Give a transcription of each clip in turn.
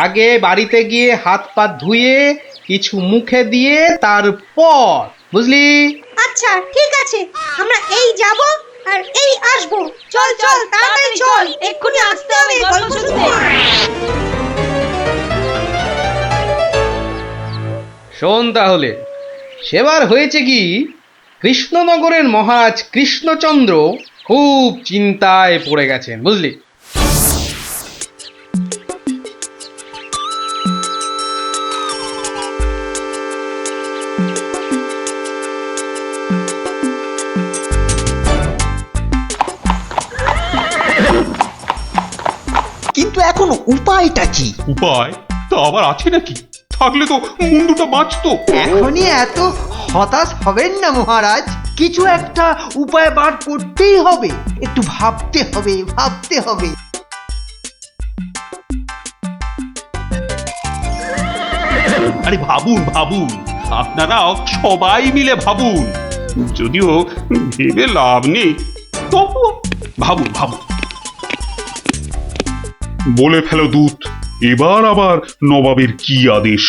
আগে বাড়িতে গিয়ে হাত পা ধুয়ে কিছু মুখে দিয়ে তারপর, বুঝলি? আচ্ছা ঠিক আছে, আমরা এই যাব আর এই আসব। চল চল তাড়াতাড়ি চল, এক্ষুনি আসতে হবে গল্প শুনতে। শোন তাহলে, সেবার হয়েছে কি, কৃষ্ণনগরের মহারাজ কৃষ্ণচন্দ্র খুব চিন্তায় পড়ে গেছেন, বুঝলি? কিন্তু এখন উপায়টা কি? উপায় তা আবার আছে নাকি? থাকলে তো মুন্ডুটা বাঁচতো। এখনই এত হতাশ হবেন না মহারাজ, কিছু একটা উপায় বার করতেই হবে, একটু ভাবতে হবে ভাবতে হবে। আরে ভাবুন ভাবুন, আপনারাও সবাই মিলে ভাবুন। যদিও ভেবে লাভ নেই, তবুও ভাবুন ভাবুন। বলে ফেলো দূত, এবার আবার নবাবের কি আদেশ?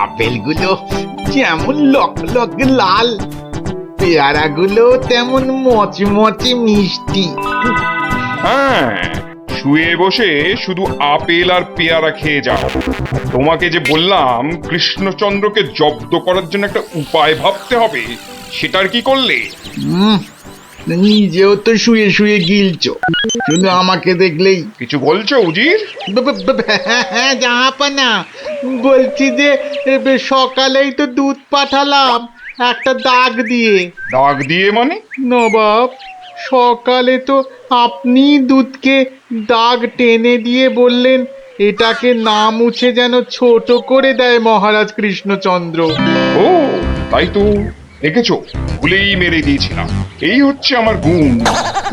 আপেলগুলো যেমন লক লক লাল, পেয়ারাগুলো তেমন মচমচে মিষ্টি। হ্যাঁ, শুয়ে বসে শুধু আপেল আর পেয়ারা খেয়ে যাও। তোমাকে যে বললাম কৃষ্ণচন্দ্রকে জব্দ করার জন্য একটা উপায় ভাবতে হবে, সেটার কি করলে? নিজেও তো শুয়ে শুয়ে গিলছো, শুধু আমাকে দেখলেই। কিছু বলছো উজির? হ্যাঁ জাহাপানা, বলছি যে সকালেই তো দুধ পাঠালাম একটা দাগ দিয়ে। দাগ দিয়ে মানে? নবাব, সকালে তো আপনি দুধকে দাগ টেনে দিয়ে বললেন এটাকে না মুছে যেন ছোট করে দেয় মহারাজ কৃষ্ণচন্দ্র। ও তাই তো, দেখেছো, ভুলেই মেরে দিয়েছিলাম। এই হচ্ছে আমার গুণ,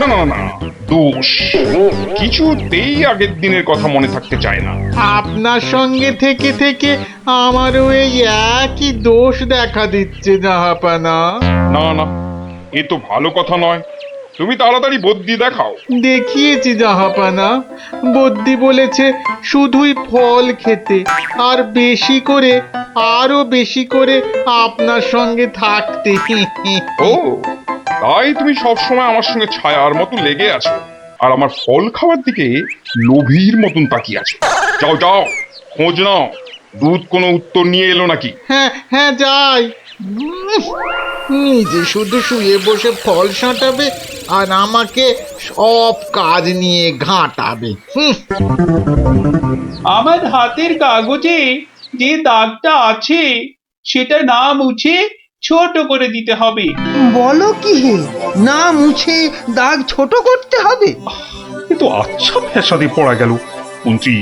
না না না দোষ। কিছুতেই আগের দিনের কথা মনে থাকতে চায় না। আপনার সঙ্গে থেকে থেকে আমারও এই একই দোষ দেখা দিচ্ছে জাহাপানা। না না, এ তো ভালো কথা নয়। তুমি তাড়াতাড়ি বদ্যি দেখাও। দেখিয়েছি জাহাপানা, বদ্যি বলেছে শুধুই ফল খেতে আর বেশি করে, আরো বেশি করে আপনার সঙ্গে থাকতে। ও তাই তুমি সবসময় আমার সঙ্গে ছায়ার মতো লেগে আছো, আর আমার ফল খাওয়ার দিকে লোভীর মতন তাকিয়ে আছো। যাও যাও, খোঁজ নাও, দুধ কোনো উত্তর নিয়ে এলো নাকি। হ্যাঁ হ্যাঁ যাই। নিজে শুধু শুয়ে বসে ফল সাঁটাবে আর আমাকে সব কাজ নিয়ে ঘাঁটাবে। আমার হাতের কাগজে যে দাগটা আছে সেটা না মুছে ছোট করে দিতে হবে। বলো কি হে, না মুছে দাগ ছোট করতে হবে? এ তো আচ্ছা ফ্যাসাদে পড়া গেল। মন্ত্রী,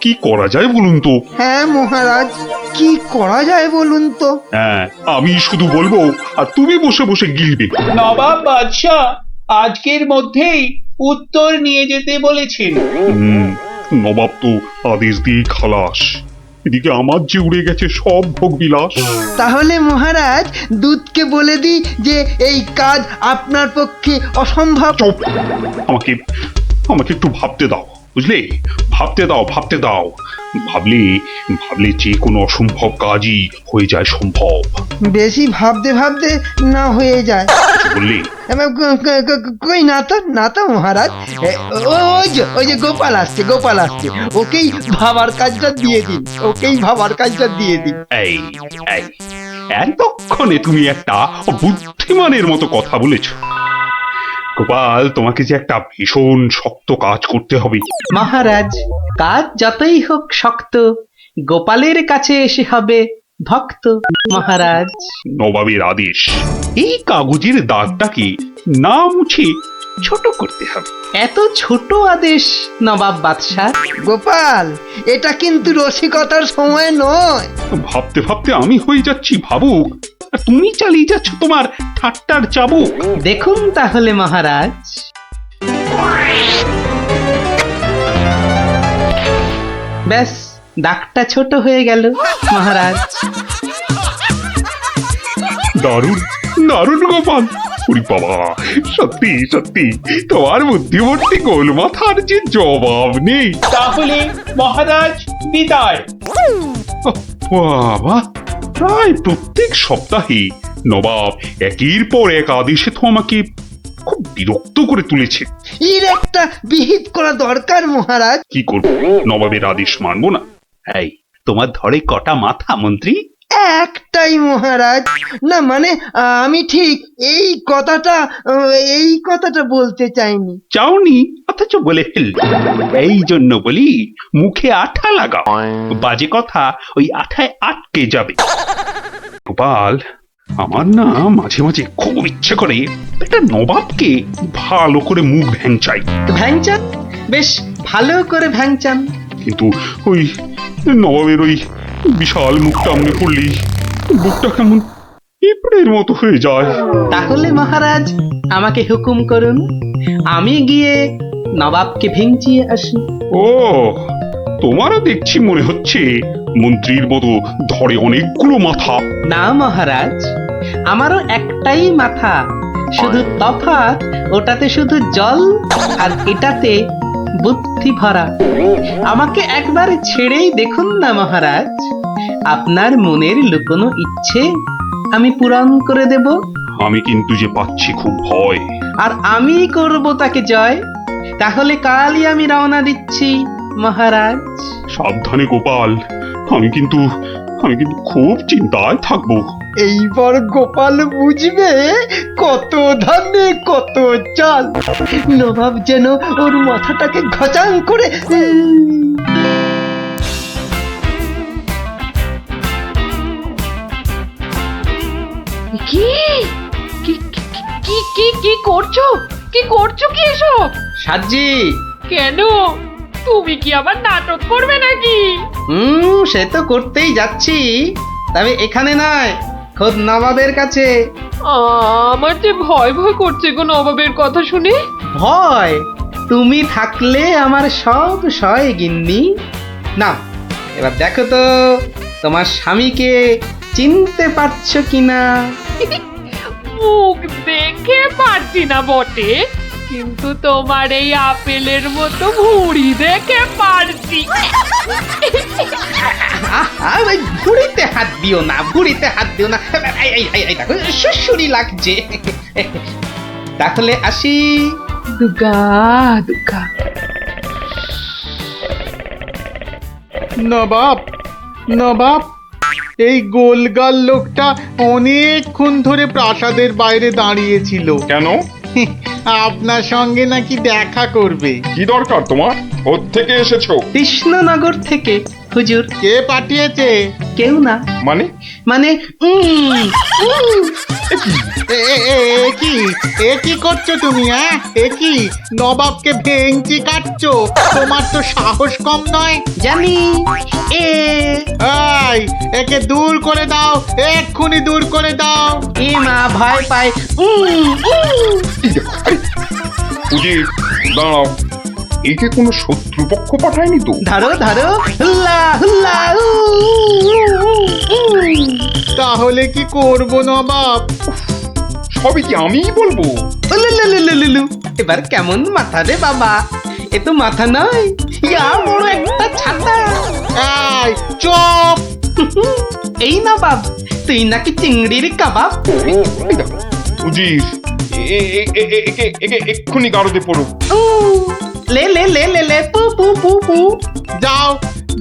কি করা যায় বলুন তো? হ্যাঁ মহারাজ, কি করা যায় বলুন তো? হ্যাঁ, আমি শুধু বলবো আর তুমি বসে বসে গিলবে। নবাব বাদশাহ আজকের মধ্যেই উত্তর নিয়ে যেতে বলেছেন। নবাব তো আদেশ দিয়ে খালাস। এদিকে আমার যে উড়ে গেছে সব ভোগ বিলাস। তাহলে মহারাজ দুধকে বলে দিই যে এই কাজ আপনার পক্ষে অসম্ভব। চুপ! আমাকে আমাকে একটু ভাবতে দাও, বুঝলে? ভাবতে দাও ভাবতে দাও। ভাবলে ভাবলে যে কোনো অসম্ভব কাজই হয়ে যায় সম্ভব। বেশি ভাবতে ভাবতে না হয়ে যায়। বললে কই না তো, না তো মহারাজ। ওই যে গোপাল আসছে, গোপাল আসছে, ওকেই ভাবার কাজটা দিয়ে দিন, ওকেই ভাবার কাজটা দিয়ে দিন। এই এই এতক্ষণে তুমি একটা বুদ্ধিমানের মতো কথা বলেছ। গোপাল, তোমাকে যে একটা ভীষণ শক্ত কাজ করতে হবে। মহারাজ, কাজ যতই হোক শক্ত, গোপালের কাছে এসে হবে ভক্ত। মহারাজ, নবাবের আদেশ, এই কাগজের দাগটাকে না মুছে ছোট করতে হবে। এত ছোট আদেশ নবাব বাদশাহ? গোপাল, এটা কিন্তু রসিকতার সময় নয়। ভাবতে ভাবতে আমি হয়ে যাচ্ছি ভাবুক, আর তুমি চালিয়ে যাচ্ছ তোমার ঠাট্টার চাবুক। দেখুন তাহলে মহারাজ। ব্যাস দাগটা ছোট হয়ে গেল মহারাজ। দারুণ দারুণ গোপাল, ওরে বাবা, সত্যি সত্যি তোমার বুদ্ধিমতী গোল মাথার যে জবাব নেই। তাহলে মহারাজ বিদায়। বাবা, প্রায় প্রত্যেক সপ্তাহে নবাব একের পর এক আদেশে তো আমাকে খুব বিরক্ত করে তুলেছে। এর একটা বিহিত করা দরকার মহারাজ। কি করবো, নবাবের আদেশ মানবো না? এই, তোমার ধরে কটা মাথা মন্ত্রী? একটাই মহারাজ। না মানে আমি ঠিক এই কথাটা বলতে চাইনি। চাওনি অথচ বলে ফেললে। এই জন্য বলি, মুখে আঠা লাগাও, বাজে কথা ওই আঠায় আটকে যাবে। গোপাল, আমার না মাঝে মাঝে খুব ইচ্ছে করে একটা নবাবকে ভালো করে মুখ ভ্যাংচাই। ভ্যাংচান, বেশ ভালো করে ভ্যাংচান। কিন্তু ওই নবাবের ওই বিশাল মুখটা আমনে পড়লেই বুকটা কেমন পিঁপড়ের মতো হয়ে যায়। তাহলে মহারাজ আমাকে হুকুম করুন, আমি গিয়ে নবাবকে ভেঙচিয়ে আসি। ও, তোমারও দেখছি মনে হচ্ছে মন্ত্রীর মতো ধরে অনেকগুলো মাথা। না মহারাজ, আমারও একটাই মাথা, শুধু তফাৎ ওটাতে শুধু জল আর এটাতে বুদ্ধি ভরা। আমাকে একবার ছেড়েই দেখুন না মহারাজ, আপনার মনের লুকোনো ইচ্ছে আমি পূরণ করে দেব। আমি কিন্তু যে পাচ্ছি খুব ভয়। আর আমি করব তাকে জয়। তাহলে কালই আমি রওনা দিচ্ছি মহারাজ। সাবধানে গোপাল, আমি কিন্তু খুব চিন্তায় থাকবো। এইবার গোপাল বুঝবে কত ধানে কত চাল। নবাব যেন ওর মাথাটাকে ঘচাং করে কি কি কি কি কি করছো? কি করছো কি এসব? সাজি, কেন? তুমি কি আবার নাটক করবে নাকি? সে তো করতেই যাচ্ছি, তবে এখানে নয়, খোদ নবাবের কাছে। আমার যে ভয় ভয় করছে গো নবাবের কথা শুনে। ভয়? তুমি থাকলে আমার সব সয় গিন্নি। না, এবার দেখো তো তোমার স্বামীকে চিনতে পারছো কিনা। মুখ দেখে পারছি না বটে, কিন্তু তোমার এই আপেলের মতো ভুঁড়ি দেখে পারছি। ওই ভুঁড়িতে হাত দিও না, ভুঁড়িতে হাত দিও না। এই দেখো, সুড়সুড়ি লাগছে। তাহলে আসি। দুগা দুগা। নবাব, নবাব, এই গোলগাল লোকটা অনেকক্ষণ ধরে প্রাসাদের বাইরে দাঁড়িয়েছিল। কেন? আপনার সঙ্গে নাকি দেখা করবে। কি দরকার তোমার? কোত্থেকে এসেছো? কৃষ্ণনগর থেকে হুজুর। কে পাঠিয়েছে? কেউ না। মানে? মানে এ কি করছো তুমি? হ্যাঁ, এ কি নবাবকে ভেঙচি কাটছো? তোমার তো সাহস কম নয়। জানি। এই, একে দূর করে দাও, এক্ষুনি দূর করে দাও। এ মা, ভয় পায়। উজির, দাঁড়াও, একে কোনো শত্রুপক্ষ পাঠায়নি তো? ধরো ধরো, হুল্লা হুল্লা। তাহলে কি করব নবাব? সবই কি আমিই বলবো? উলুলুলুলুলু। এবার কেমন মাথা রে বাবা, এ তো মাথা নয়, ইয়া বড় একটা ছাতা। এই চুপ! এই না বাব, তুই নাকি চিংড়ির কাবাব। এই দেখো, উজির, একে এক্ষুনি গারদে পড়ো। লে লে লে লে লে, পু পু পু পু। যাও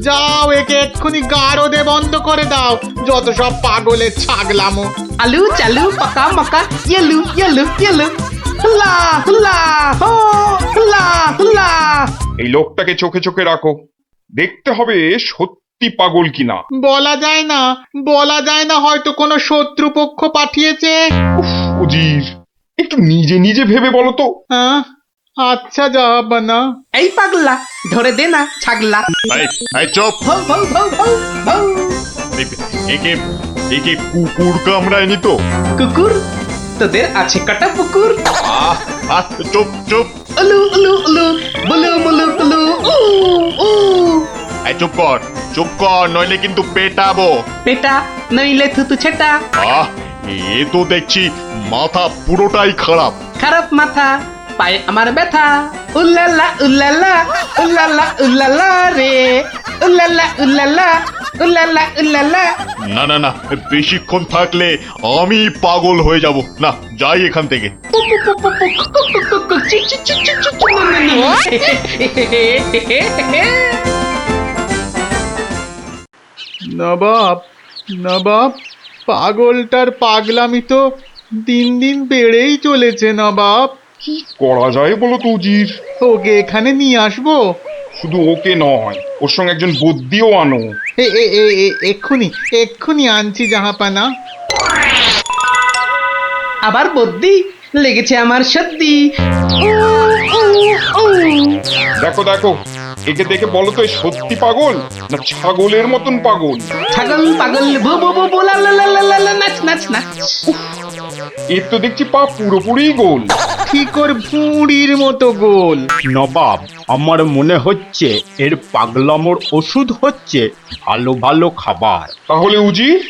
যাও, একে এক্ষুনি গারদে বন্ধ করে দাও। যত সব পাগলের ছাগলামো। আলু চালু পাকা মাকা ইয়েলু ইয়েলু ইয়েলু। হুল্লা হুল্লা হো, হুল্লা হুল্লা। এই লোকটাকে চোখে চোখে রাখো, দেখতে হবে সত্যি পাগল কিনা। বলা যায় না, বলা যায় না, হয়তো কোনো শত্রুপক্ষ পাঠিয়েছে। উজির, একটু নিজে নিজে ভেবে বলো তো। হ্যাঁ, আচ্ছা জাহাপনা। এই পাগলা, ধরে দে না ছাগলা। চুপ! ভৌ ভৌ ভৌ ভৌ ভৌ। একে কুকুর কামড়ায়নি তো? কুকুর? তোদের আছে কাটা পুকুর। চুপ চুপ! উলু উলু উলু, বুলু মুলু কুলু, উ উ। চুপ কর নইলে কিন্তু পেটাবো। পেটা নইলে থুতু ছেটা। আহ এ তো দেখছি মাথা পুরোটাই খারাপ। খারাপ মাথা, পায়ে আমার ব্যথা। উল্লালা উল্লালা উল্লালা উল্লালা রে, উল্লালা উল্লালা উল্লালা উল্লালা। না না না, বেশিক্ষণ থাকলে আমি পাগল হয়ে যাব। না, যাই এখান থেকে। নবাব, নবাব, পাগলটার পাগলামি তো দিন দিন বেড়েই চলেছে নবাব। কি করা যায় বলো তো উজির? ওকে এখানে নিয়ে আসবো? শুধু ওকে নয়, ওর সঙ্গে একজন বদ্যিও আনো। এক্ষুনি এক্ষুনি আনছি জাহাপানা। আবার বদ্যি লেগেছে আমার সর্দি। দেখো দেখো, একে দেখে বলো তো এ সত্যি পাগল না ছাগলের মতন পাগল? ছাগল পাগল বু বু বু বু লা লা লা লা লা লা, নাচ নাচ নাচ। এর তো দেখছি পা পুরোপুরি গোল। ঠিক ওর ভুঁড়ির মতো গোল। নবাব, আমার মনে হচ্ছে এর পাগলামোর ওষুধ হচ্ছে ভালো ভালো খাবার। তাহলে উজির,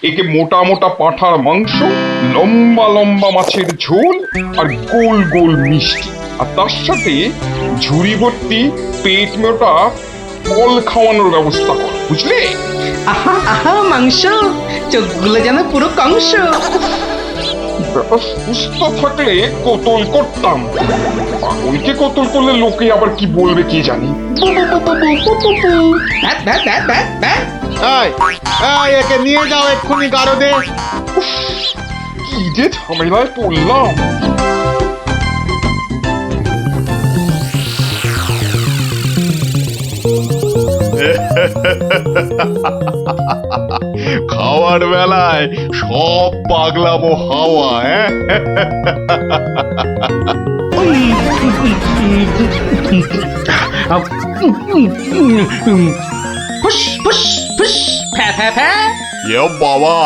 একে মোটা মোটা পাঁঠার মাংস, লম্বা লম্বা মাছের ঝোল আর গোল গোল মিষ্টি, আর তার সাথে ঝুড়ি ভর্তি পেট মোটা ফল খাওয়ানোর ব্যবস্থা কর, বুঝলে? আহা আহা মাংস, চোখগুলো যেন পুরো কংস। ব্যাপার সুস্থ থাকলে কতল করতাম, পাগলকে কতল করলে লোকে আবার কি বলবে কে জানি। একে নিয়ে যাও এক্ষুনি গারদে। কি যে ঝামেলায় পড়লাম। খাওয়ার বেলায় সব পাগলামো হাওয়া। ফুস ফুস ফুস, ফ্যা ফ্যা ফ্যা। এ বাবা,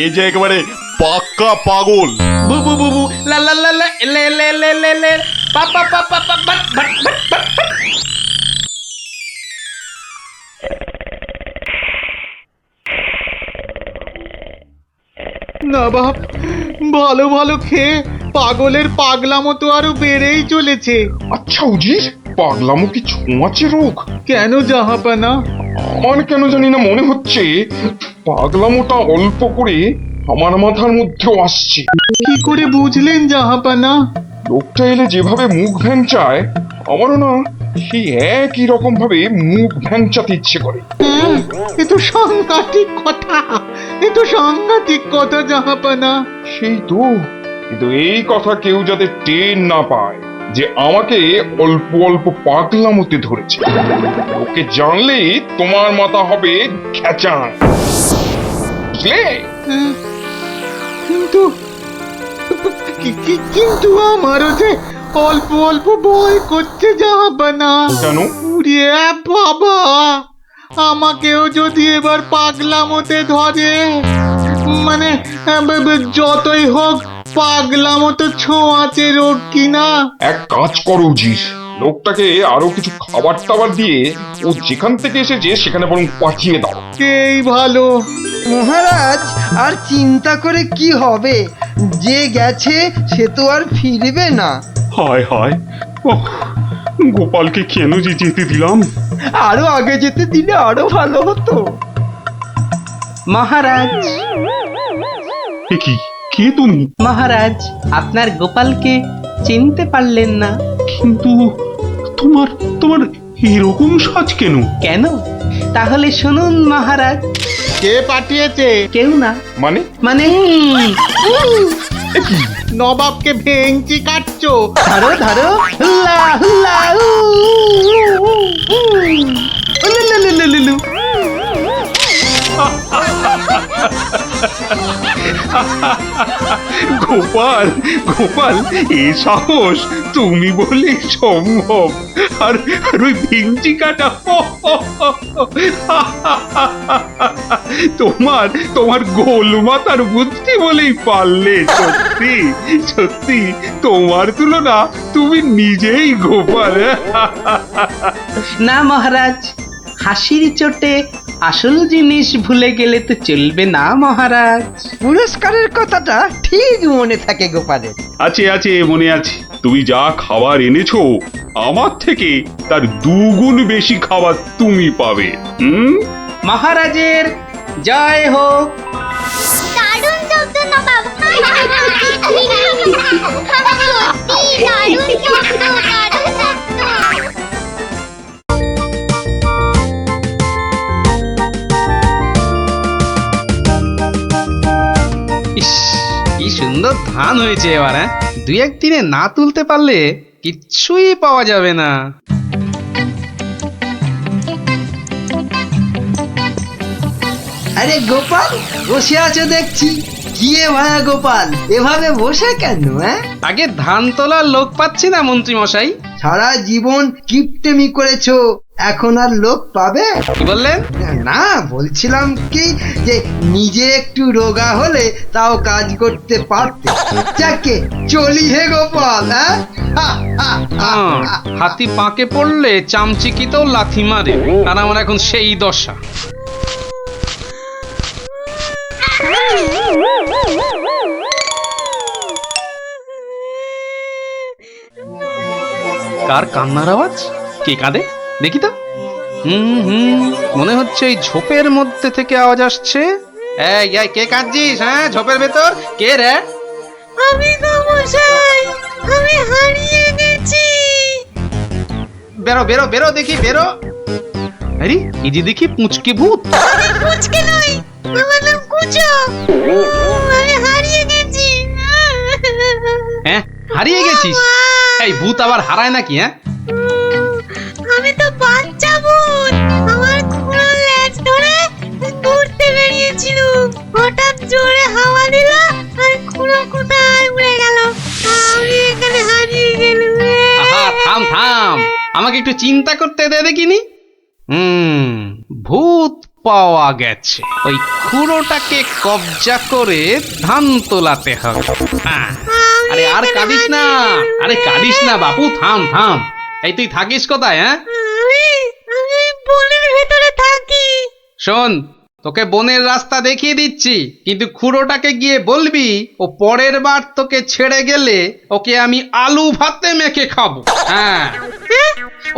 এ যে একেবারে পাক্কা পাগল। বু বু বু বু লা লা লা লা লে লে লে লে লে, পা পা পা পা পা বাট বাট বাট বাট। নবাব, ভালো ভালো খেয়ে পাগলের পাগলামো তো আরো বেড়েই চলেছে। আচ্ছা উজির, পাগলামো কি ছোঁয়াচে রোগ? কেন জাহাপানা? আমার কেন জানি না মনে হচ্ছে পাগলামোটা অল্প করে আমার মাথার মধ্যেও আসছে। কি করে বুঝলেন জাহাপানা? লোকটা এলে যেভাবে মুখ ভ্যাংচায়, আমারও না সেই একই রকম ভাবে মুখ ভ্যাংচাতে ইচ্ছে করে। হ্যাঁ, এ তো সাংঘাতিক কথা, এ তো সাংঘাতিক কথা জাহাপানা। সেই তো, কিন্তু এই কথা কেউ যাতে টের না পায় যে আমাকে অল্প অল্প পাগলামোতে ধরেছে। ওকে জানলেই তোমার মাথা হবে খেচান, বুঝলে? হ্যাঁ, কিন্তু কিন্তু আমারও যে অল্প অল্প ভয় করছে জাহাপানা। কেন? উড়িয়ে বাবা, আমাকেও যদি এবার পাগলামোতে ধরে, মানে যতই হোক পাগলামো তো ছোঁয়াচে রোগ কিনা। এক কাজ করো উজির, লোকটাকে আরো কিছু খাবার টাবার দিয়ে ও যেখান থেকে এসেছে সেখানে বরং পাঠিয়ে দাও। এই ভালো। মহারাজ, আর চিন্তা করে কি হবে? যে গেছে সে তো আর ফিরবে না। হায় হায়, ওহ, গোপালকে কেন যে যেতে দিলাম? আরো আগে যেতে দিলে আরো ভালো হতো। মহারাজ, এ কি, কে তুমি? মহারাজ, আপনার গোপালকে চিনতে পারলেন না? কিন্তু তোমার তোমার এরকম সাজ কেন? কেন? তাহলে শুনুন মহারাজ। কে পাঠিয়েছে? কেউ না। মানে? মানে নবাবকে ভেঙচি কাটছো? ধরো ধরো, হুল্লা হুল্লা উ, উ, উ, উ, উলুলুলুলুলু। গোপাল, গোপাল, এ সাহস তুমি বলে সম্ভব? আর আর ওই ভিঞ্চি কাটা, তোমার তোমার গোল মাথার বুদ্ধি বলেই পারলে। সত্যি সত্যি তোমার তুলনা তুমি নিজেই গোপাল। না মহারাজ, হাসির চোটে আসল জিনিস ভুলে গেলে তো চলবে না মহারাজ। পুরস্কারের কথাটা ঠিক মনে থাকে গোপালের। আছে আছে, মনে আছে। তুমি যা খাবার এনেছো আমার থেকে তার 2 গুণ বেশি খাবার তুমি পাবে। মহারাজের জয় হোক। দারুণ শব্দ না বাবা। সত্যি দারুণ শব্দ, দারুণ শব্দ। ইস, কি সুন্দর ধান হয়েছে এবার। 2-1 দিনে না তুলতে পারলে কিচ্ছুই পাওয়া যাবে না। আরে গোপাল, বসে আছো দেখছি। কি এ ভায়া গোপাল, এভাবে বসে কেন? আগে ধান তোলার লোক পাচ্ছি না মন্ত্রী মশাই। সারা জীবন কিপটেমি করেছো, এখন আর লোক পাবে? কি বললেন? না, বলছিলাম কি যে নিজে একটু রোগা হলে তাও কাজ করতে পারতে। যাকে চলি হে গোপাল। হাতি পাকে পড়লে চামচিকিতেও লাথি মারে, আর আমার এখন সেই দশা। কার কান্নার আওয়াজ? কে কাঁদে দেখি তো। মনে হচ্ছে এই ঝোপের মধ্যে থেকে আওয়াজ আসছে। এই কে কাঁদছিস? হ্যাঁ, ঝোপের ভেতর কে রে? আমি গো মশাই, আমি হারিয়ে গেছি। বেরো বেরো বেরো দেখি, বেরো। আরে এই যে দেখি পুঁচকে ভূত। আমি পুচকে নই, আমার নাম কুচো। আমি হারিয়ে গেছি। হ্যাঁ, হারিয়ে গেছিস? এই ভূত আবার হারায় নাকি? হ্যাঁ, আমি তো বাচ্চা ভূত। আমার খুঁড়ো লেজ ধরে ঘুরতে বেরিয়েছিল, হঠাৎ জোরে হাওয়া দিল আর খুঁড়ো কোথায় উড়ে গেল। আমি এখানে হারিয়ে গেলাম। আহা, থাম থাম, আমাকে একটু চিন্তা করতে দে দেখিনি। ভূত পাওয়া গেছে। ওই খুঁড়োটাকে কবজা করে ধান তোলাতে হবে। আরে আর কাঁদিস না, আরে কাঁদিস না বাপু, থাম থাম। এই তুই থাকিস কোথায়? হ্যাঁ, আমি বনের ভেতরে থাকি। শোন, তোকে বনের রাস্তা দেখিয়ে দিচ্ছি, কিন্তু খুঁড়োটাকে গিয়ে বলবি ও পরের বার তোকে ছেড়ে গেলে ওকে আমি আলু ভাতে মেখে খাবো। হ্যাঁ,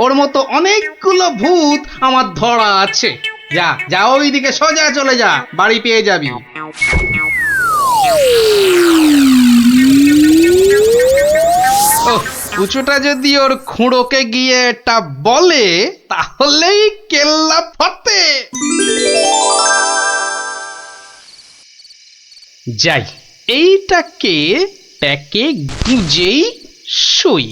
ওর মতো অনেকগুলো ভূত আমার ধরা আছে। যা যা, ওইদিকে সোজা চলে যা, বাড়ি পেয়ে যাবি। কুচোটা যদি ওর খুঁড়োকে গিয়ে এটা বলে তাহলেই কেল্লা ফতে। যাই, এইটাকে প্যাকে গুজেই সই।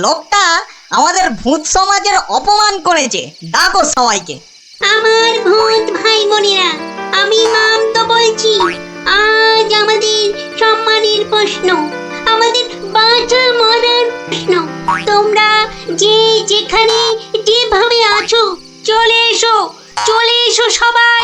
লোকটা আমাদের ভূত সমাজের অপমান করেছে, ডাকো সবাইকে। আমার ভূত ভাই বোনেরা, আমি মামতো বলছি। আজ আমাদের সম্মানের প্রশ্ন, আমাদের বাঁচা মরার প্রশ্ন। তোমরা যে যেখানে যেভাবে আছো চলে এসো, চলে এসো সবাই।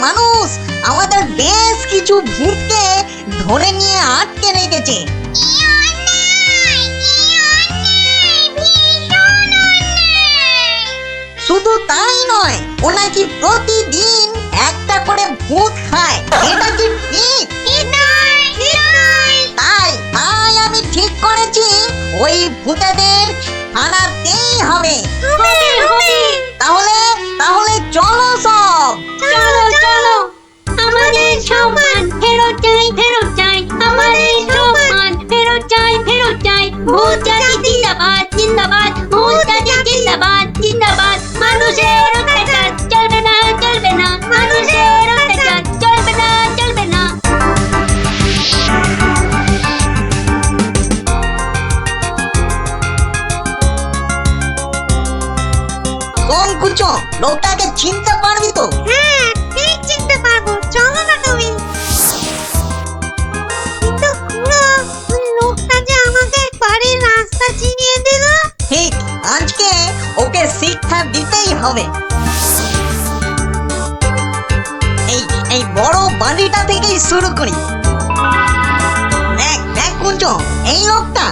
মানুষ আমাদের বেশ কিছু ভূতকে ধরে নিয়ে আটকে রেখেছে। শুধু তাই নয়, ও নাকি প্রতিদিন একটা করে ভূত খায়। এটা কি ঠিক? তাই তাই ভূতেদের হারাতেই হবে। তাহলে তাহলে চলো সব, চলো চলো। আমাদের সম্মান ফেরত চাই, ফেরত চাই। আমাদের সম্মান ফেরত চাই, ফেরত চাই। ভূত জাতি জিন্দাবাদ, জিন্দাবাদ। ভূত জাতি জিন্দাবাদ, জিন্দাবাদ। মানুষের অত্যাচার চলবে না, চলবে না। মানুষের অত্যাচার চলবে না, চলবে না। কোন কুচো, লোকটাকে চিনতে পারবি তো? হ্যাঁ, ঠিক চিনতে পারবো। চলো না তুমি। কিন্তু খুড়ো, ওই লোকটা যে আমাকে বাড়ির রাস্তা চিনিয়ে দিল। ঠিক, আজকে ওকে শিক্ষা দিতেই হবে। এই বড় বাড়িটা থেকেই শুরু করি। দেখ দেখ কুঞ্চ, এই লোকটা।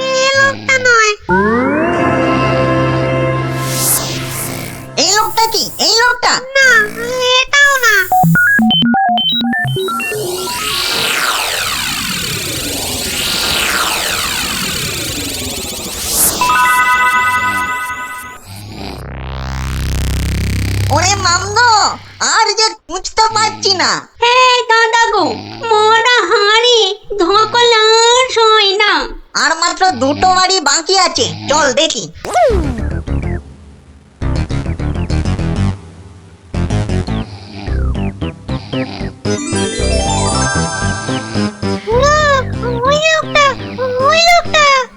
এই লোকটা নয়। এই লোকটা কি? এই লোকটা না, এটাও না। ওরে মামদো, আর যে খুঁজতে পারছি না। হ্যাঁ দাদা গো, মোরা হাড়ি ধকল আর সই না। আর মাত্র দুটো বাড়ি বাকি আছে, চল দেখি।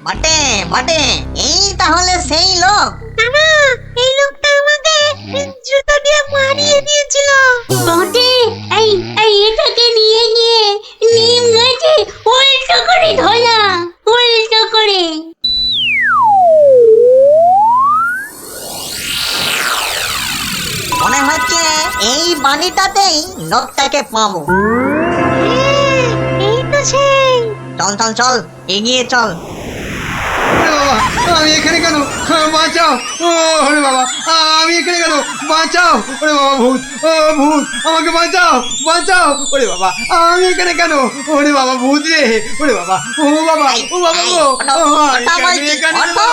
বটে বটে, এই তাহলে সেই লোক। না, এই লোকটা আমাকে জুতো দিয়ে মারিয়ে দিয়েছিল। বটে, এই এটাকে নিয়ে গিয়ে নিম গাছে উল্টো করে ধরা, উল্টো করে। মনে হচ্ছে এই বাড়িটাতেই লোকটাকে পাবো। এই তো সেই। চল চল চল, এগিয়ে চল। আমি এখানে কেন? বাঁচাও! ওরে বাবা, আমি এখানে কেন? বাঁচাও! ওরে বাবা, ভূত! ও ভূত, আমাকে বাঁচাও, বাঁচাও! ওরে বাবা, আমি এখানে কেন? ওরে বাবা, ভূত রে! ওরে বাবা, ও বাবা, ও বাবা গো! এখানে বাবা!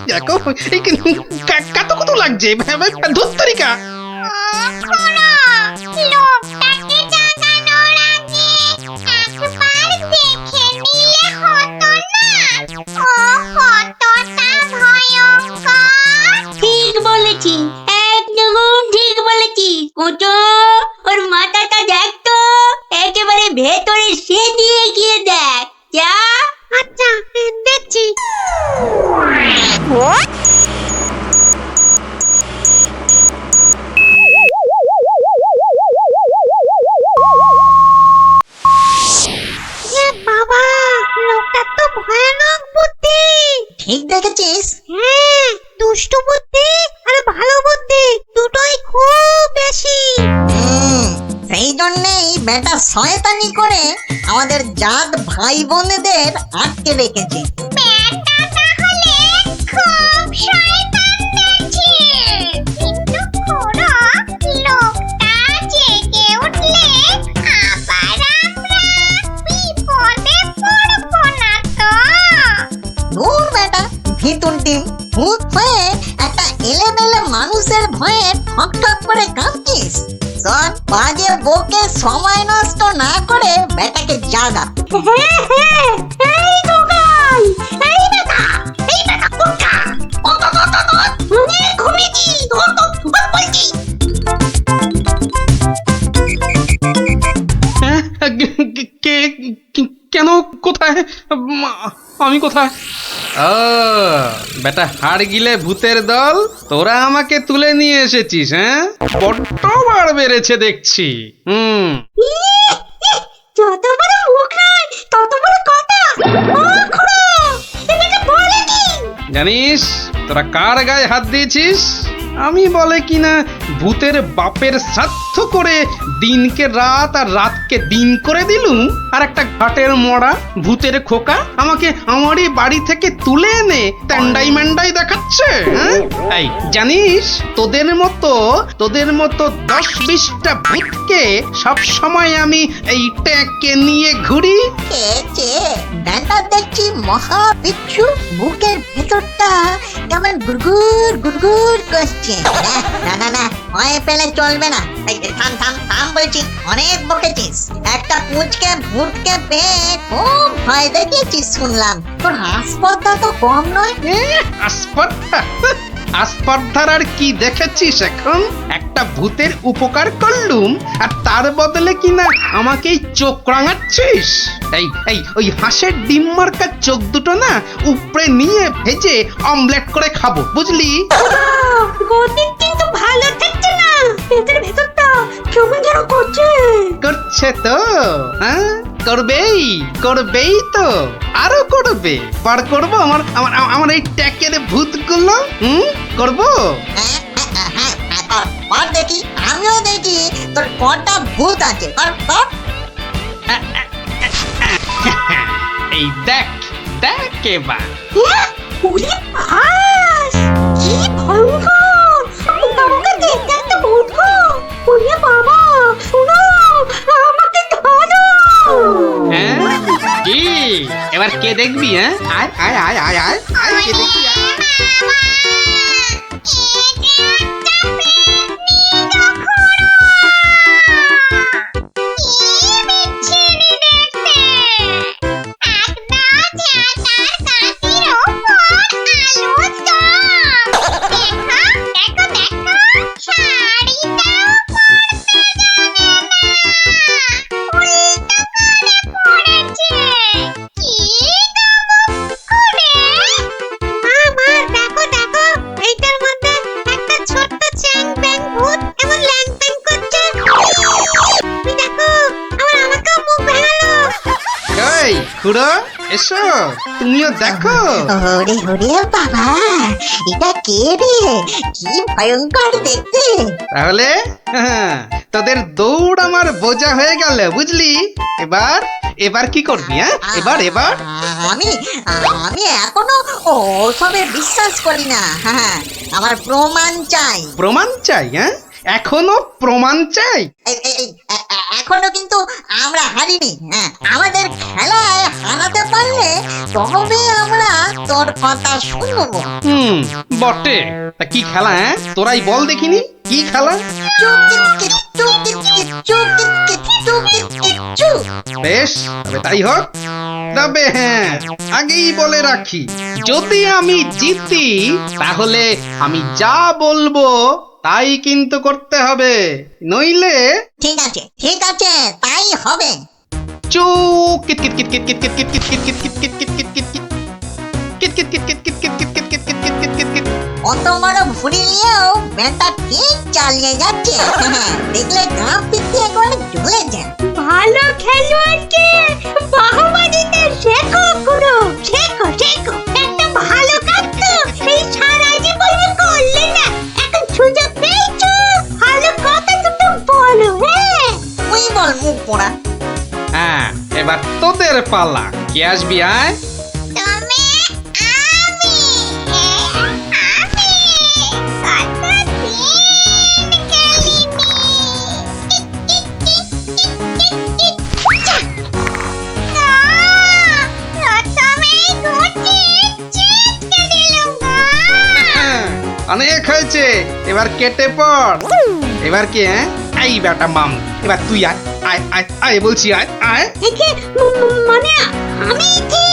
দেখো, কত কত লাগছে ধুত্তরিকা। লোকটাকে জাগানোর আগে একবার দেখে নিলে হতো না? ও কতটা ভয়ঙ্কর। ঠিক বলেছি, একদম ঠিক বলেছি। কোচো, ওর মাথাটা দেখ তো, একেবারে ভেতরে সে দিয়ে গিয়ে দেখ। যা। আচ্ছা, দেখছি। বাবা, লোকটা তো ভয়ানক বুদ্ধি। ঠিক দেখেছিস? হ্যাঁ, দুষ্টু বুদ্ধি আর ভালো বুদ্ধি দুটোই খুব বেশি। সেই জন্যই বেটা শয়তানি করে আমাদের জাত ভাই বোনেদের আটকে রেখেছে। বেটা তাহলে খুব শয়তান দেখছি। কিন্তু খুড়ো, লোকটা জেগে উঠলে আবার আমরা বিপদে পড়বো না তো? দূর বেটা, ভিতুন টিম। ভূত হয়ে একটা এলেমেলে মানুষের ভয়ে ঠকঠক করে কাঁপছিস। সব বাজে বকে সময় নষ্ট না করে বেটাকে জাগা। এই গোগাই, এই বেটা, এই বেটা কোথা? ঘুমিয়েছি, বলছি। কেন? কোথায়? আমি কোথায়? ও বেটা, হাড় গিলে ভূতের দল, তোরা আমাকে তুলে নিয়ে এসেছিস? হ্যাঁ, বড্ড বার বেড়েছে দেখছি। যত বড় মুখ নয় তত বড় কথা। ও খুড়ো, এটা বলে কি? জানিস তোরা কার গায়ে হাত দিয়েছিস? আমি বলে কিনা ভূতের বাপের শ্রাদ্ধ করে দিনকে রাত আর রাতকে দিন করে দিলুম, আর একটা ঘাটের মরা ভূতের খোকা আমাকে আমারই বাড়ি থেকে তুলে এনে ট্যান্ডাই ম্যান্ডাই দেখাচ্ছে। হ্যাঁ? এই জানিস, তোদের মতো 10-20টা ভূতকে সব সময় আমি এই ট্যাঁকে নিয়ে ঘুরি। ব্যাটা দেখছি মহা বিচ্ছু, বুকের ভেতরটা কেমন গুড়গুড় গুড়গুড় করছে। না না না, ভয় পেলে চলবে না। এই, থাম থাম থাম বলছি, অনেক বকেছিস। একটা পুচকে ভূতকে পেয়ে খুব ভয় দেখিয়েছিস শুনলাম। তোর হাসপাতাল তো কম নয়। আসপর্ধা আসপর্ধার আর কি দেখেছিস এখন? একটা ভূতের উপকার করলুম আর তার বদলে কিনা আমাকেই চোখ রাঙাচ্ছিস। এই ওই হাঁসের ডিম মার্কা চোখ দুটো না উপরে নিয়ে ভেজে অমলেট করে খাবো, বুঝলি? গতি কিন্তু ভালো থাকছে না, পেটের ভেতরটা কেমন যেন করছে তো, হ্যাঁ করবেই তো, আরো করবে। বার করবো আমার এই ট্যাকের ভূতগুলো। করবো। দেখি, আমিও দেখি তোর কটা ভূত আছে। এই দেখ এবার। কি ভয়ঙ্কর! আমাকে দেখতে একটা ভূত গো! ওরে বাবা, শুনো, আমাকে ধরো! হ্যাঁ কি এবার কে দেখবি? হ্যাঁ আয় কে দেখবি? খুড়ো এসো, তুমিও দেখো। ওরে বাবা, এটা কে রে? কি ভয়ঙ্কর দেখতে! তাহলে তোদের দৌড় আমার বোঝা হয়ে গেল, বুঝলি? এবার কি করবি? হ্যাঁ এবার আমি এখনো ওসবে বিশ্বাস করি না। হ্যাঁ, আমার প্রমাণ চাই। প্রমাণ চাই? হ্যাঁ, এখনো প্রমাণ চাই? এখনো কিন্তু আমরা হারিনি। হ্যাঁ, আমাদের খেলায় হারাতে পারলে তবে আমরা তোর কথা শুনবো। বটে। তা কি খেলা? হ্যাঁ, তোরাই বল দেখিনি কি খেলা? বেশ, তবে তাই হোক। তবে হ্যাঁ, আগেই বলে রাখি, যদি আমি জিতি তাহলে আমি যা বলবো তাই কিন্তু করতে হবে, নইলে। ঠিক আছে, তাই হবে। চুপ kit kit kit kit kit kit kit kit kit kit kit kit kit kit kit অত বড় ভুড়ি নিয়েও বেটা ঠিক চালিয়ে যাচ্ছে। দেখলে গা পিছিয়ে করে ঝুলে যায়। ভালো খেলোয়াড়কে বাহবা দিতে শেখো গুরু, শেখো। একটা ভালো কাজ তো এই সারা জীবনে করলে না, এখন সুযোগ পেয়েছো, ভালো কথা দুটো বলো। হ্যাঁ, তুই বল মুখ পোড়া। হ্যাঁ, এবার তোদের পালা। কে আসবি? আয়। অনেক হয়েছে, এবার কেটে পড়। এবার কি? হ্যাঁ, এই বেটা মাম, এবার তুই আয় বলছি, আয়। মানে আমি কি?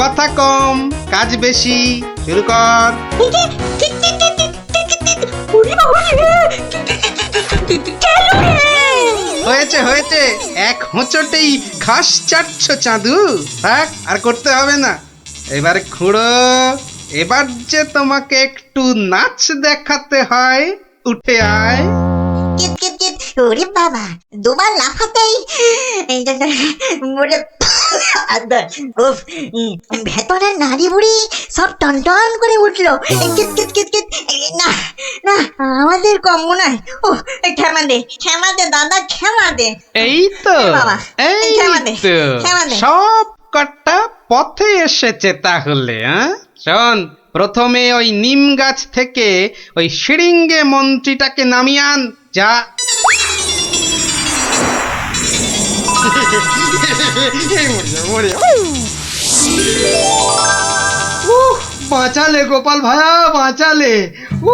কথা কম, কাজ বেশি। শুরু কর। হয়েছে, এক হোঁচটেই ঘাস চাটছ চাঁদু। থাক, আর করতে হবে না। এবার খুড়ো, এবার যে তোমাকে একটু নাচ দেখাতে হয়, উঠে আয়। ওরে বাবা, দুবার লাফাতেই ভেতরের নাড়ি বুড়ি সব টন করে উঠলো। না না আমাদের কম মনে হয়। ও ক্ষমা দে দাদা, ক্ষমা দে। এই তো বাবা, এই ক্ষমা দে, তো ক্ষমা দে। সব কটা পথে এসেছে তাহলে। শোন, প্রথমে ওই নিম গাছ থেকে ওই শিরিঙ্গে মন্ত্রীটাকে নামিয়ে আন। যা। উফ, বাঁচালে গোপাল ভায়া, বাঁচালে।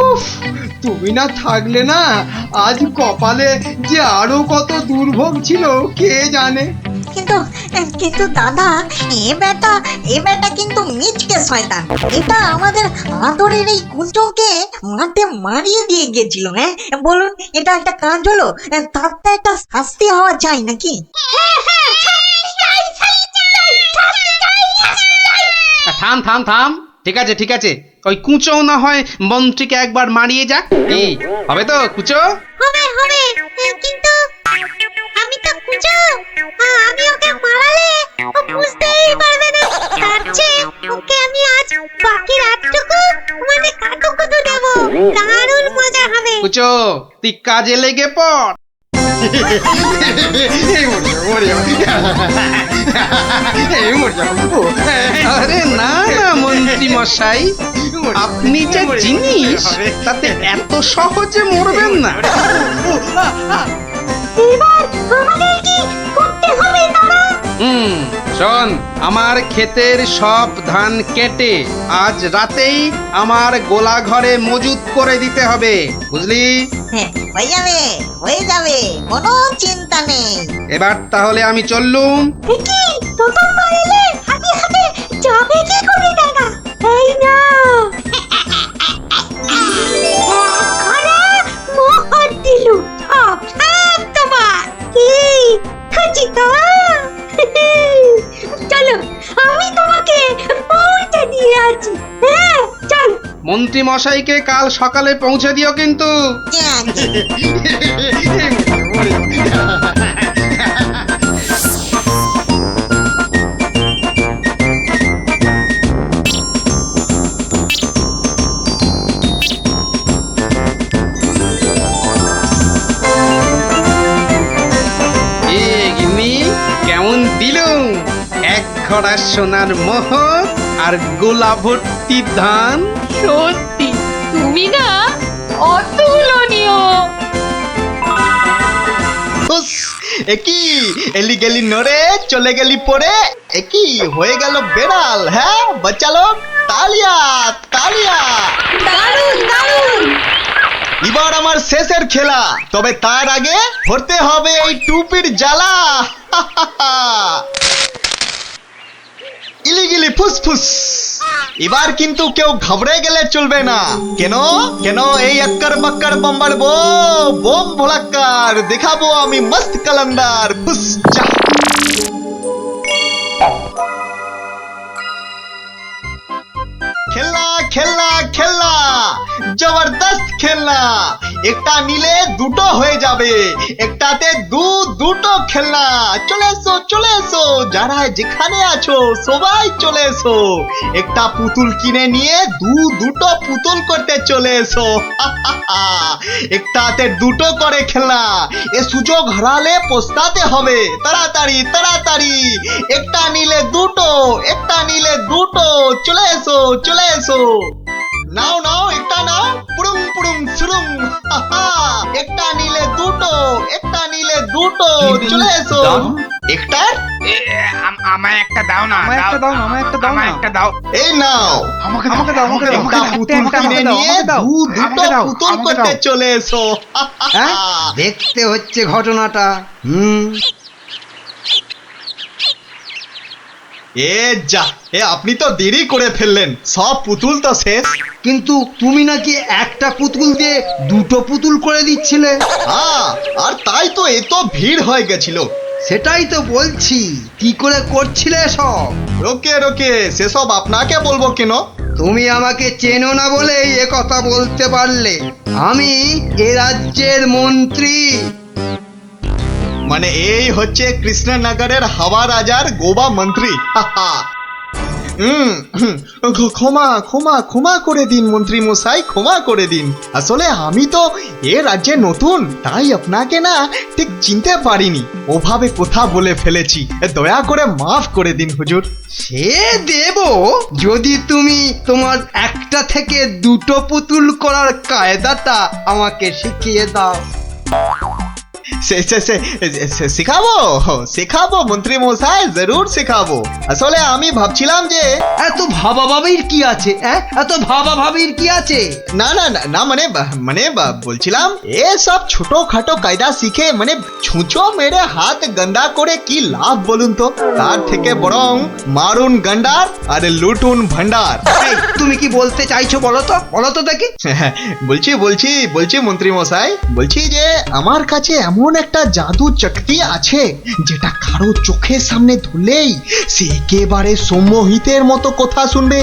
উফ, তুমি না থাকলে না আজ কপালে যে আরো কত দুর্ভোগ ছিল কে জানে। কিন্তু কিন্তু দাদা, এ বেটা কিন্তু মিচকে শয়তান। এটা আমাদের আদরের এই কুঞ্জকে মাঠে মারিয়ে দিয়ে গেছিল। হ্যাঁ বলুন, এটা একটা কাজ হলো? তার তো একটা শাস্তি হওয়া চাই নাকি? থাম থাম থাম, ঠিক আছে ঠিক আছে, ওই কুঁচো না হয় মন্ত্রীকে একবার মারিয়ে যাক। এই হবে তো কুঁচো? হবে হবে, কিন্তু আমি তো কুঁচো, আমি ওকে মারালে ও বুঝতেই পারবে না। তার চেয়ে ওকে আমি আজ বাকি রাতটুকু মানে কাটুকুটু দেব, দারুণ মজা হবে। কুঁচো, তুই কাজে লেগে পড়। আরে না না মন্ত্রী মশাই, আপনি যে জিনিস তাতে এত সহজে মরবেন না। এবার আমাদের কি করতে হবে দাদা? শোন, আমার ক্ষেতের সব ধান কেটে আজ রাতেই আমার গোলা ঘরে মজুত করে দিতে হবে, বুঝলি? হ্যাঁ, হয়ে যাবে, কোনো চিন্তা নেই। এবার তাহলে আমি চললুম। কি তোতন বাড়িলে হাতে হাতে যাবে কি করে দাদা? এই না মোহর দিলু, সব তোমার। কি খাচ্ছি তো? চলো, আমি তোমাকে পৌঁছে দিয়ে আছি। হ্যাঁ চল। মন্ত্রী মশাইকে কাল সকালে পৌঁছে দিও কিন্তু। কেমন দিলুম এক ঘড়া সোনার মোহর আর গোলা ভর্তি ধান। সত্যি তুমি না অতুলনীয়। একই এলি গেলি নড়ে, চলে গেলি পড়ে, একই হয়ে গেল বেড়াল। হ্যাঁ বাচ্চালো, তালিয়া তালিয়া। দারুণ দারুণ। এবার আমার শেষের খেলা, তবে তার আগে ধরতে হবে এই টুপির জ্বালা। ইলিগিলি ফুসফুস। এবার কিন্তু কেউ ঘাবড়ে গেলে চলবে না। কেন কেন এই আক্কার বাক্কার বম্বার বোম ভোলাক্কার দেখাবো আমি মস্ত কালান্দার। ফুস যা। খেলনা খেলনা খেলনা, জবরদস্ত খেলনা। একটা নিলে দুটো হয়ে যাবে, একটাতে দুটো খেলনা। চলে এসো চলে এসো, যারা যেখানে আছো সবাই চলে এসো। একটা পুতুল কিনে নিয়ে দুটো পুতুল করতে চলে এসো। একটাতে দুটো করে খেলনা, এ সুযোগ হারালে পস্তাতে হবে। তাড়াতাড়ি তাড়াতাড়ি, একটা নিলে দুটো, একটা নিলে দুটো। চলে এসো চলে এসো। নাও নাও, একটা নাও, পুরুম পুরুম সুরুম। একটা নিলে দুটো, একটা নিলে দুটো। চলে এসো। একটার আমায় একটা দাও না, আমায় একটা দাও না, আমায় একটা দাও না। একটা দাও। এই নাও, আমাকে দাও, আমাকে দাও। একটা পুতুল কিনে নিয়ে দুটো পুতুল করতে চলে এসো। দেখতে হচ্ছে ঘটনাটা। এ যা, আপনি তো দেরি করে ফেললেন, সব পুতুল তো শেষ। কিন্তু তুমি নাকি একটা পুতুল দিয়ে দুটো পুতুল করে দিচ্ছিলে। আর তাই তো এত ভিড় হয়ে গেছিল। সেটাই তো বলছি, কি করে করছিলে সব? রোকে রোকে, সেসব আপনাকে বলবো কেন? তুমি আমাকে চেনো না বলেই এ কথা বলতে পারলে। আমি এ রাজ্যের মন্ত্রী। মানে এই হচ্ছে কৃষ্ণনগরের হাওয়া রাজার গোবা মন্ত্রী। ক্ষমা ক্ষমা ক্ষমা করে দিন মন্ত্রী মশাই, ক্ষমা করে দিন। আসলে আমি তো এ রাজ্যে নতুন, তাই আপনাকে না ঠিক চিনতে পারিনি, ওভাবে কথা বলে ফেলেছি, দয়া করে মাফ করে দিন হুজুর। সে দেব, যদি তুমি তোমার একটা থেকে দুটো পুতুল করার কায়দাটা আমাকে শিখিয়ে দাও। শেখাবো শেখাবো মন্ত্রী মশাই, জরুর শেখাবো। আসলে আমি ভাবছিলাম যে এত ভাবাভাবির কি আছে? এত ভাবাভাবির কি আছে? না না না না, মানে বলছিলাম এসব ছোটখাটো কায়দা শিখে মানে ছুঁচো মেরে হাত গন্ডা করে কি লাভ বলুন তো? তার থেকে বরং মারুন গন্ডার আর লুটুন ভান্ডার। এই, তুমি কি বলতে চাইছো বলো তো দেখি। বলছি মন্ত্রী মশাই, বলছি যে আমার কাছে এমন একটা জাদু শক্তি আছে যেটা কারো চোখের সামনে ধরলেই সে একেবারে সম্মোহিতের মতো কথা শুনবে,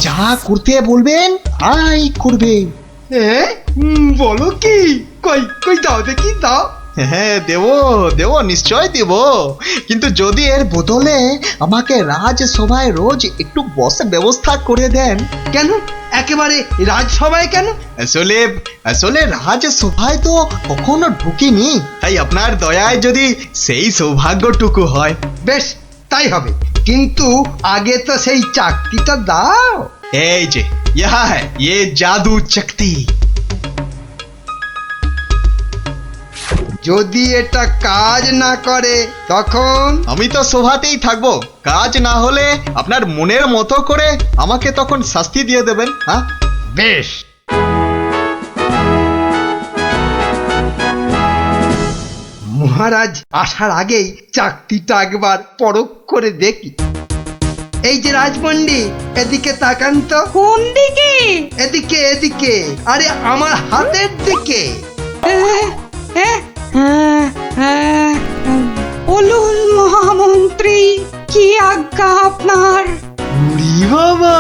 যা করতে বলবেন তাই করবে। বলো কি? কই দাও দেখি, দাও। হ্যাঁ দেব নিশ্চয় দেব, কিন্তু যদি এর বদলে আমাকে রাজসভায় রোজ একটু বসে ব্যবস্থা করে দেন। কেন একেবারে রাজসভায় কেন? আসলে রাজসভায় তো কখনো ঢুকিনি, তাই আপনার দয়ায় যদি সেই সৌভাগ্যটুকু হয়। বেশ, তাই হবে, কিন্তু আগে তো সেই চাকরিটা দাও। এই যে ये জাদু শক্তি। যদি এটা কাজ না করে তখন? আমি তো সভাতেই থাকবো, কাজ না হলে আপনার মনের মতো করে আমাকে তখন শাস্তি দিয়ে দেবেন। হ্যাঁ বেশ। মহারাজ আসার আগেই চাকতিটা একবার পরখ করে দেখি। এই যে রাজপণ্ডিত, এদিকে তাকান তো। কোন দিকে? এদিকে, আরে আমার হাতের দিকে। বলুন মহামন্ত্রী, কি আজ্ঞা আপনার? উরি বাবা,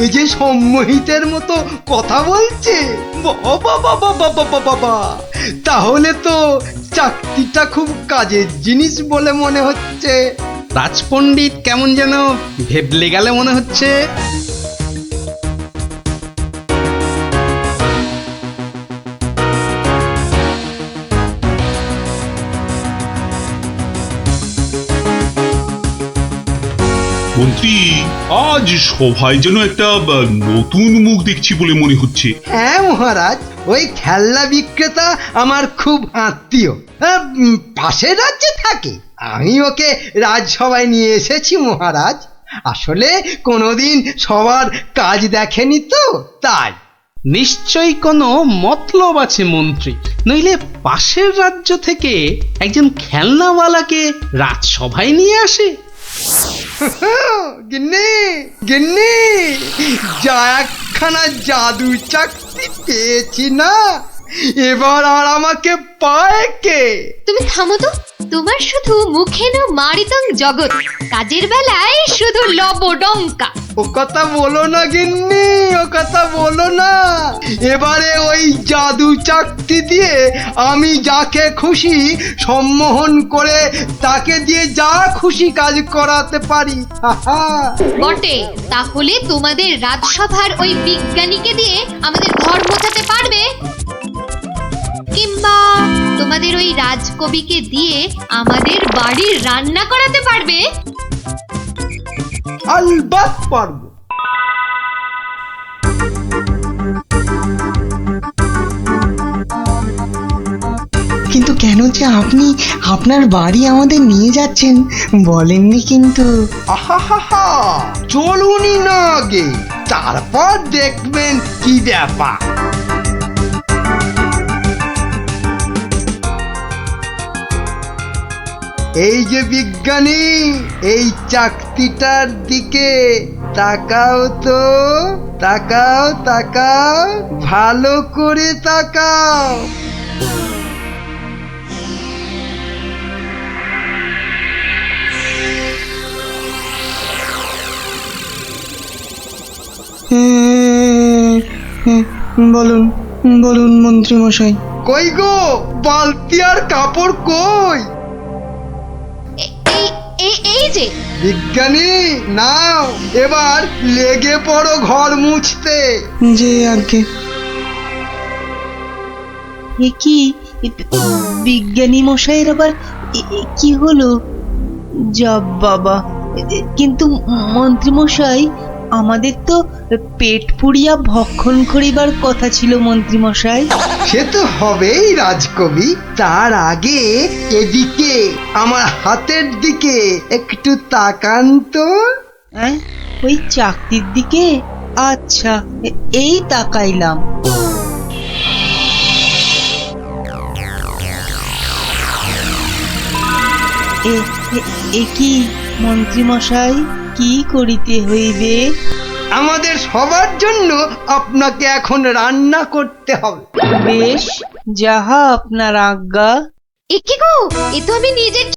এই যে সম্মোহিতের মতো কথা বলছে, বাবা, তাহলে তো চাকতিটা খুব কাজের জিনিস বলে মনে হচ্ছে। রাজপণ্ডিত কেমন যেন ভেবলে গেলে মনে হচ্ছে। মন্ত্রী, আজ সভায় যেন একটা নতুন মুখ দেখছি বলে মনে হচ্ছে। হ্যাঁ মহারাজ, ওই খেলনা বিক্রেতা আমার খুব আত্মীয়, পাশের রাজ্যে থাকে। আমি ওকে রাজসভায় নিয়ে এসেছি মহারাজ। আসলে কোনোদিন সবার কাজ দেখেনি তো, তাই। নিশ্চয়ই কোনো মতলব আছে মন্ত্রী, নইলে পাশের রাজ্য থেকে একজন খেলনাওয়ালাকে রাজসভায় নিয়ে আসে। গিন্নি, যা একখানা জাদু চাকতি পেয়েছি না, এবার আর আমাকে পায় কে? তুমি থামো তো, তোমার শুধু মুখে না মারিতং জগৎ, কাজের বেলায় শুধু লবডঙ্কা। ও কথা বলো না গিন্নি, ও কথা বলো না। এবারে ওই জাদু চাকতি দিয়ে আমি যাকে খুশি সম্মোহন করে তাকে দিয়ে যা খুশি কাজ করাতে পারি। বটে, তাহলে তোমাদের রাজসভার ওই বিজ্ঞানীকে দিয়ে আমাদের ঘর মোছাতে পারবে? কিংবা তোমাদের ওই রাজকবিকে দিয়ে আমাদের বাড়ির রান্না করাতে পারবে? আলবাত পারবো। কিন্তু কেন যে আপনি আপনার বাড়ি আমাদের নিয়ে যাচ্ছেন বলেননি কিন্তু। আহা, চলুনই না আগে, তারপর দেখবেন কি ব্যাপার। এই যে বিজ্ঞানী, এই চাকতিটার দিকে তাকাও তো, তাকাও, ভালো করে তাকাও। বলুন মন্ত্রী মশাই। কই গো, বালতি আর কাপড় কই? এই যে বিজ্ঞানী নাও এবার লেগে পড়ো ঘর মুছতে। যে আগে এ কি বিজ্ঞানী মশাইয়ের আবার কি হলো? যা বাবা, কিন্তু মন্ত্রী মশাই, আমাদের তো পেট পুড়িয়া ভক্ষণ করিবার কথা ছিল মন্ত্রী মশাই। সে তো হবেই রাজকবি, তার আগে এদিকে আমার হাতের দিকে একটু তাকান তো। হ্যাঁ, ওই চাকতির দিকে? আচ্ছা, এই তাকাইলাম। এ কি মন্ত্রী মশাই, কি করিতে হইবে? আমাদের সবার জন্য আপনাকে এখন রান্না করতে হবে। বেশ, যাহা আপনার আজ্ঞা। এ কি গো, এ তো আমি নিজের